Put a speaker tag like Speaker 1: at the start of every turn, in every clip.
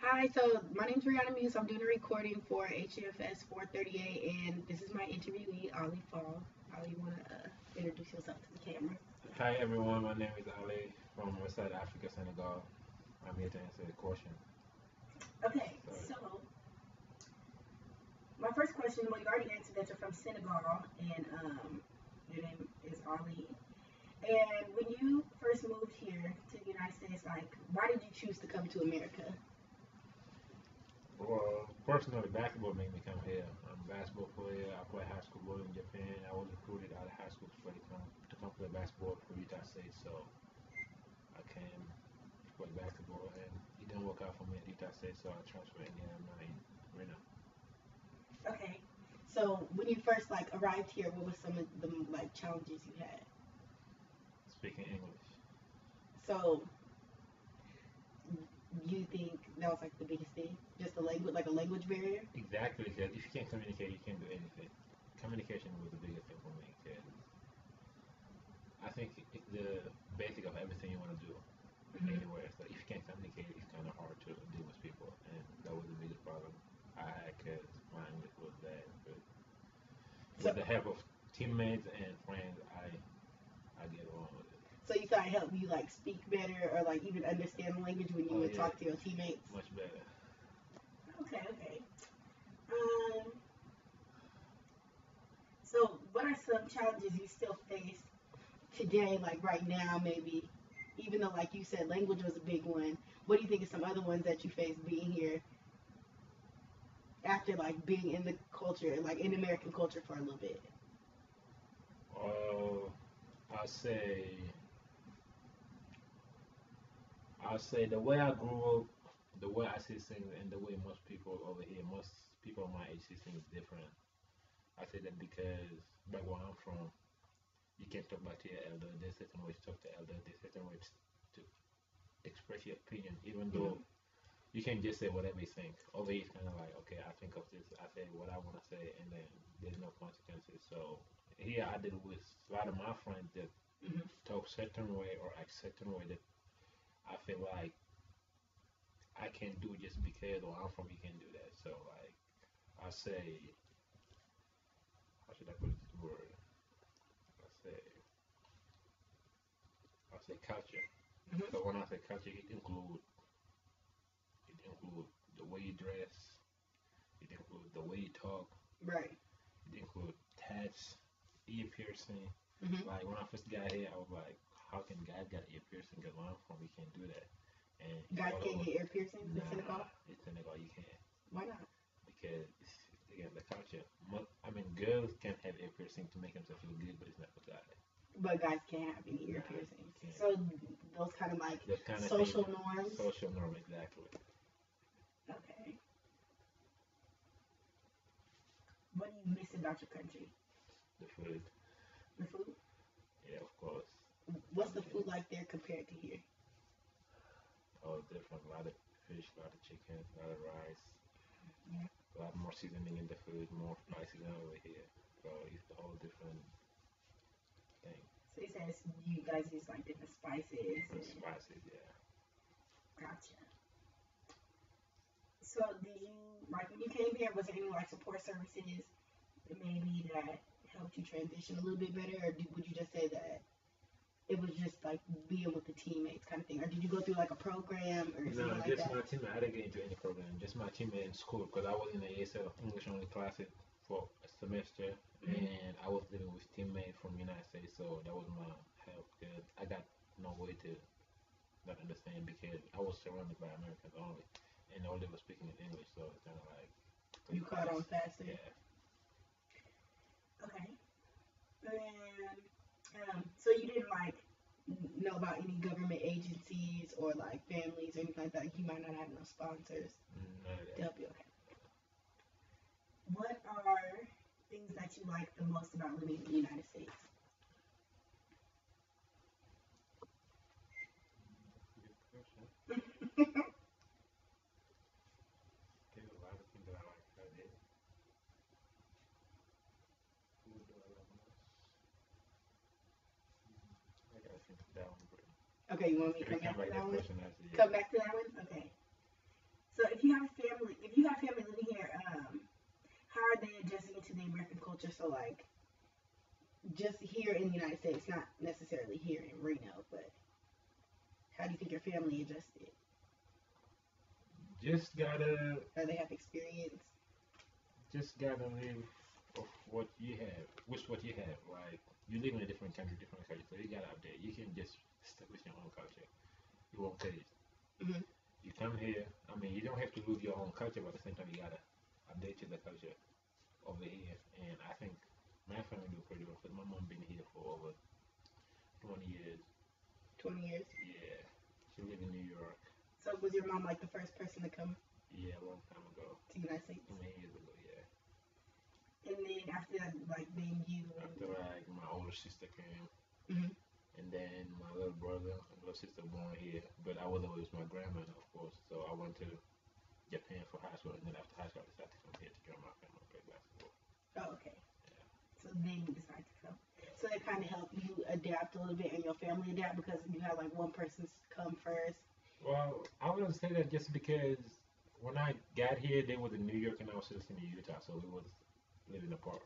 Speaker 1: Hi, so my name's Brianna Muse. I'm doing a recording for HFS 438, and this is my interviewee, Ollie Fall. Ollie, you want to introduce yourself to the camera?
Speaker 2: Hi everyone, my name is Ali from West Africa, Senegal. I'm here to answer the question.
Speaker 1: Okay,
Speaker 2: So,
Speaker 1: so my first question, well, you already answered that you're from Senegal, and your name is Ollie. And when you first moved here to the United States, like, why did you choose to come to America?
Speaker 2: well, personally, basketball made me come here. I'm a basketball player. I play high school ball in Japan. I was recruited out of high school to come play basketball for Utah State. So I came to play basketball, and it didn't work out for me at Utah State. So I transferred in I'm not in right now.
Speaker 1: Okay, so when you first like arrived here, what were some of the like challenges you had?
Speaker 2: Speaking English.
Speaker 1: So you think that was like the biggest thing? Just the language, like a language barrier?
Speaker 2: Exactly, because if you can't communicate, you can't do anything. Communication was the biggest thing for me. Because I think it's the basic of everything you want to do
Speaker 1: Hmm.
Speaker 2: anywhere. So if you can't communicate, it's kind of hard to deal with people, and that was the biggest problem I had because my English was bad. But
Speaker 1: So,
Speaker 2: with the help of teammates and friends, I get along with it.
Speaker 1: so you thought it helped you like speak better or like even understand the language when you
Speaker 2: Oh
Speaker 1: would
Speaker 2: yeah,
Speaker 1: talk to your teammates?
Speaker 2: much better.
Speaker 1: Okay, okay. Um, so what are some challenges you still face today, like right now, maybe? Even though, like you said, language was a big one. What do you think of some other ones that you face being here after like being in the culture, like in American culture for a little bit?
Speaker 2: Oh, I say I say the way I grew up, the way I see things, and the way most people over here, most people my age see things different. I say that because back where I'm from, you can't talk back to your elder. There's certain ways to talk to elder. There's certain ways to express your opinion, even
Speaker 1: Hmm.
Speaker 2: though you can just say whatever you think. Over here, it's kind of like, okay, I think of this, I say what I want to say, and then there's no consequences. So here I deal with a lot of my friends that
Speaker 1: Hmm.
Speaker 2: talk certain way or act certain way that I feel like I can't do just because where I'm from, you can do that. So like I say, how should I put this word? I say, I say culture.
Speaker 1: Hmm.
Speaker 2: So when I say culture, it include the way you dress, it includes the way you talk,
Speaker 1: Right.
Speaker 2: it includes tats, ear piercing.
Speaker 1: Hmm.
Speaker 2: Like when I first got here, I was like, how can guys get ear piercing? Because where I'm from, we can't do that. And it's
Speaker 1: Guys
Speaker 2: all
Speaker 1: can't
Speaker 2: over.
Speaker 1: get ear piercings in
Speaker 2: Nah,
Speaker 1: Senegal.
Speaker 2: it's Senegal, you can't.
Speaker 1: Why not?
Speaker 2: Because it's, again, the culture. I mean, girls can have ear piercing to make themselves feel good, but it's not for guys.
Speaker 1: But guys can't have any ear
Speaker 2: Nah, you
Speaker 1: piercings.
Speaker 2: can't.
Speaker 1: So those kind of like
Speaker 2: That kind of thing,
Speaker 1: social norms.
Speaker 2: social norm, exactly.
Speaker 1: Okay. What do you miss about your country?
Speaker 2: The food,
Speaker 1: The food.
Speaker 2: yeah, of course. I
Speaker 1: What's the
Speaker 2: mean,
Speaker 1: food like there compared to here?
Speaker 2: all different. A lot of fish, a lot of chicken, a lot of rice,
Speaker 1: Yeah.
Speaker 2: a lot more seasoning in the food, more spicy than over here. So it's a whole different thing.
Speaker 1: So it says you guys use like different spices
Speaker 2: Different
Speaker 1: and
Speaker 2: spices, yeah.
Speaker 1: gotcha. So did you like when you came here? Was there any like support services that maybe that helped you transition a little bit better, or would you just say that it was just like being with the teammates kind of thing, or did you go through like a program or
Speaker 2: No,
Speaker 1: something like
Speaker 2: just
Speaker 1: that?
Speaker 2: my teammate. I didn't get into any program. Just my teammate in school because I was in the ESL English only classes for a semester,
Speaker 1: Hmm.
Speaker 2: and I was living with teammates from United States, so that was my help. Cause I got no way to not understand because I was surrounded by Americans only, and all they were speaking in English, so it's kind of like
Speaker 1: You
Speaker 2: click
Speaker 1: caught on
Speaker 2: fast.
Speaker 1: faster.
Speaker 2: Yeah,
Speaker 1: Okay. And so you didn't like know about any government agencies or like families or anything like that. Like, you might not have no sponsors
Speaker 2: none of
Speaker 1: to
Speaker 2: that.
Speaker 1: help you. Okay. What are things that you like the most about living in the United States?
Speaker 2: Good question. There's a lot of things that I like about it. What do I love most? I gotta think of that one, but
Speaker 1: Okay, you want me to
Speaker 2: if we
Speaker 1: come
Speaker 2: come
Speaker 1: back to
Speaker 2: back
Speaker 1: that
Speaker 2: that
Speaker 1: one?
Speaker 2: question, that's
Speaker 1: Come
Speaker 2: yeah.
Speaker 1: back to that one? Okay. So if you have family living here, how are they adjusting to the American culture? So like, just here in the United States, not necessarily here in Reno, but how do you think your family adjusted?
Speaker 2: Just gotta,
Speaker 1: Or they have experience?
Speaker 2: just gotta live of what you have, with what you have. Like you live in a different country, so you gotta update. You can just stick with your own culture. You won't change.
Speaker 1: Hmm.
Speaker 2: You come here. I mean, you don't have to lose your own culture, but at the same time, you gotta update to the culture over here. And I think my family do pretty well because my mom been here for over 20 years.
Speaker 1: 20 years.
Speaker 2: Yeah, she live in New York.
Speaker 1: So was your mom like the first person to come
Speaker 2: Yeah, a long time ago.
Speaker 1: to the United States?
Speaker 2: 20 years ago. Yeah.
Speaker 1: And then after that, like then you
Speaker 2: After like my older sister came,
Speaker 1: and
Speaker 2: and then my little brother and little sister born here. But I was always with my grandma, of course. So I went to Japan for high school, and then after high school, I decided to come here to join my family and play basketball.
Speaker 1: oh okay.
Speaker 2: Yeah.
Speaker 1: So then you decide to come. So that kind of helped you adapt a little bit and your family adapt because you had like one person come first.
Speaker 2: Well, I wouldn't say that just because when I got here, they was in New York and I was still in Utah, so we was living apart.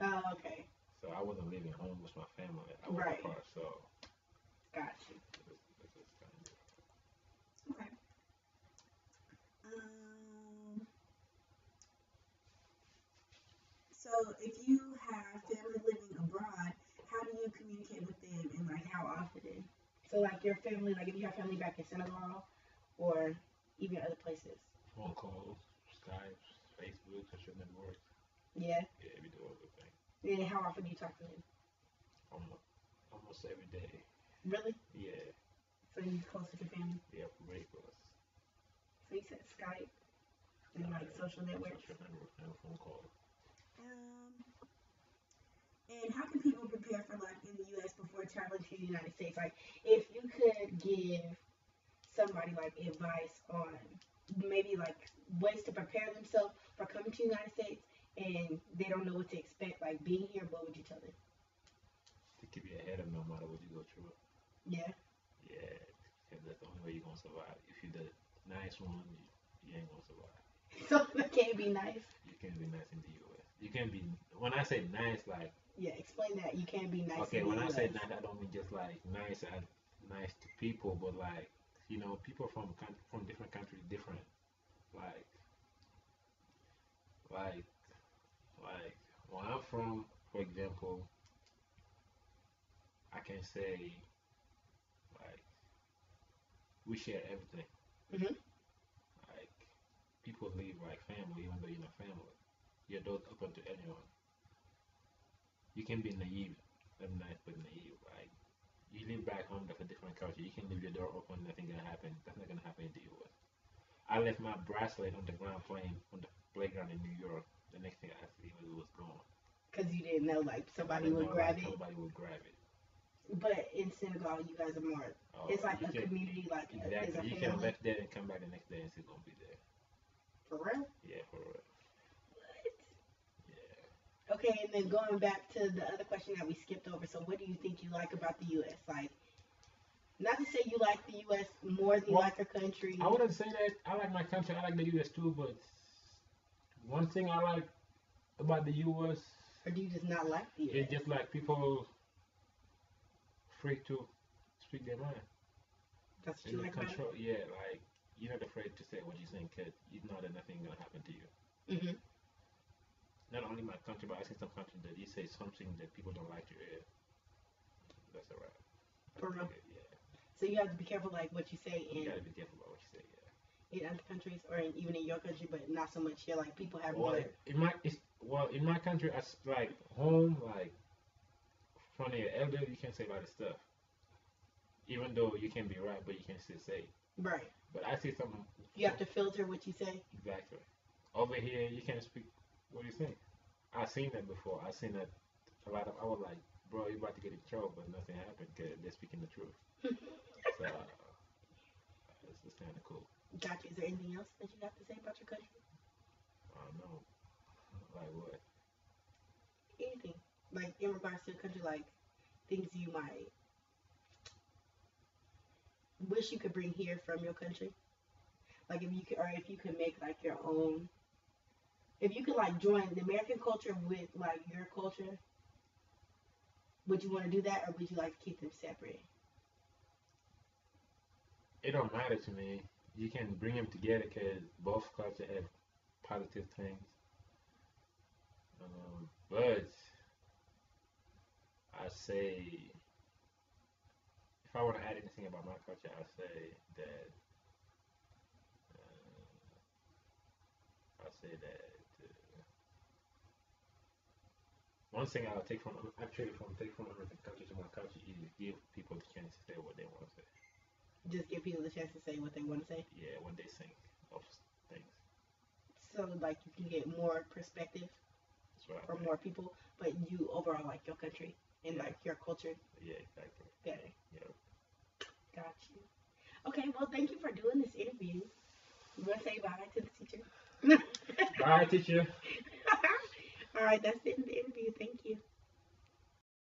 Speaker 1: Oh, okay.
Speaker 2: So I wasn't living home with my family. I was
Speaker 1: Right.
Speaker 2: apart, so
Speaker 1: Got you.
Speaker 2: it's kind of
Speaker 1: Okay. Um, so if you have family living abroad, how do you communicate with them and like how often? So like your family, like if you have family back in Senegal or even other places.
Speaker 2: phone calls, Skype, Facebook, social networks.
Speaker 1: Yeah.
Speaker 2: Yeah, we do everything.
Speaker 1: And how often do you talk to them?
Speaker 2: Almost, almost every day.
Speaker 1: Really?
Speaker 2: Yeah,
Speaker 1: So you're close with your family?
Speaker 2: yeah, very close.
Speaker 1: So you said Skype and like social networks.
Speaker 2: Social networks and phone calls.
Speaker 1: Um, and how can people prepare for life in the U.S. before traveling to the United States? Like, if you could give somebody like advice on maybe like ways to prepare themselves for coming to the United States and they don't know what to expect, like being here, what would you tell them?
Speaker 2: To keep your head up no matter what you go through.
Speaker 1: Yeah.
Speaker 2: Yeah, because that's the only way you're gonna survive. If you're the nice one, you ain't gonna survive.
Speaker 1: So it can't be nice.
Speaker 2: You can't be nice in the U.S. You can't be. When I say nice, like
Speaker 1: Yeah, explain that. You can't be nice
Speaker 2: okay,
Speaker 1: in the
Speaker 2: when I
Speaker 1: U.S.
Speaker 2: say nice, I don't mean just like nice to people, but like people from different countries, different. Like like like where I'm from, for example, I can say like we share everything.
Speaker 1: Hmm.
Speaker 2: Like people live like family, even though you're not family. Your door's open to anyone. You can be naive, not nice but naive. Like you live back home, that's a different culture. You can leave your door open, nothing gonna happen. That's not gonna happen in the U.S. I left my bracelet on the ground playing on the playground in New York. The next thing I see was gone.
Speaker 1: Because you didn't know like
Speaker 2: I
Speaker 1: somebody
Speaker 2: didn't
Speaker 1: would
Speaker 2: know like
Speaker 1: grab it.
Speaker 2: somebody would grab it.
Speaker 1: But in Senegal, you guys are more.
Speaker 2: Oh,
Speaker 1: It's like
Speaker 2: you
Speaker 1: a
Speaker 2: can
Speaker 1: community, like it's a
Speaker 2: exactly. You can
Speaker 1: family.
Speaker 2: left there and come back the next day and still gonna be there.
Speaker 1: For real?
Speaker 2: Yeah, for real.
Speaker 1: What?
Speaker 2: Yeah.
Speaker 1: Okay, and then going back to the other question that we skipped over. So, what do you think you like about the U.S.? Like, not to say you like the U.S. more than you
Speaker 2: Well,
Speaker 1: like your country,
Speaker 2: I wouldn't say that I like my country. I like the U.S. too, but one thing I like about the U.S.
Speaker 1: or do you just not like the
Speaker 2: is
Speaker 1: U.S.?
Speaker 2: just like people free to speak their mind
Speaker 1: That's what
Speaker 2: and
Speaker 1: you
Speaker 2: they
Speaker 1: like about
Speaker 2: control. Yeah, like you're not afraid to say what you think because you know that nothing gonna happen to you.
Speaker 1: it. Hmm.
Speaker 2: Not only my country, but I see some countries that you say something that people don't like to hear. That's a wrap.
Speaker 1: For
Speaker 2: That's
Speaker 1: real.
Speaker 2: it. Yeah,
Speaker 1: So you have to be careful, like what you say
Speaker 2: you gotta be careful about what you say. Yeah.
Speaker 1: in other countries, or even in your country, but not so much here. Like people have
Speaker 2: Well,
Speaker 1: more.
Speaker 2: in my country, as like home, like front of your elder, you can't say a lot of stuff. Even though you can be right, but you can still say.
Speaker 1: Right.
Speaker 2: But I see
Speaker 1: You have to filter what you say.
Speaker 2: exactly. Over here, you can't speak what you think. I've seen that before. I've seen that a lot of. I was like, bro, you about to get in trouble, but nothing happened because they're speaking the truth. So it's kind of cool.
Speaker 1: Gotcha. Is there anything else that you have to say about your country?
Speaker 2: I don't know, like what?
Speaker 1: Anything. Like in regards to your country, like things you might wish you could bring here from your country. Like if you could make like your own, if you could like join the American culture with like your culture, would you want to do that, or would you like to keep them separate?
Speaker 2: It don't matter to me. You can bring them together because both cultures have positive things. But I say, if I want to add anything about my culture, I say that I say that one thing I'll take from actually from take from American culture to my culture is give people the chance to say what they want to say.
Speaker 1: Just give people the chance to say what they want to say.
Speaker 2: Yeah, what they think of things.
Speaker 1: So like you can get more perspective
Speaker 2: That's what I
Speaker 1: from
Speaker 2: think.
Speaker 1: more people, but you overall like your country and
Speaker 2: Yeah.
Speaker 1: like your culture
Speaker 2: Yeah, exactly.
Speaker 1: better.
Speaker 2: Yeah.
Speaker 1: Got you. Okay, well, thank you for doing this interview. You want to say bye to the teacher?
Speaker 2: Bye, teacher.
Speaker 1: All right, that's the end of the interview. Thank you.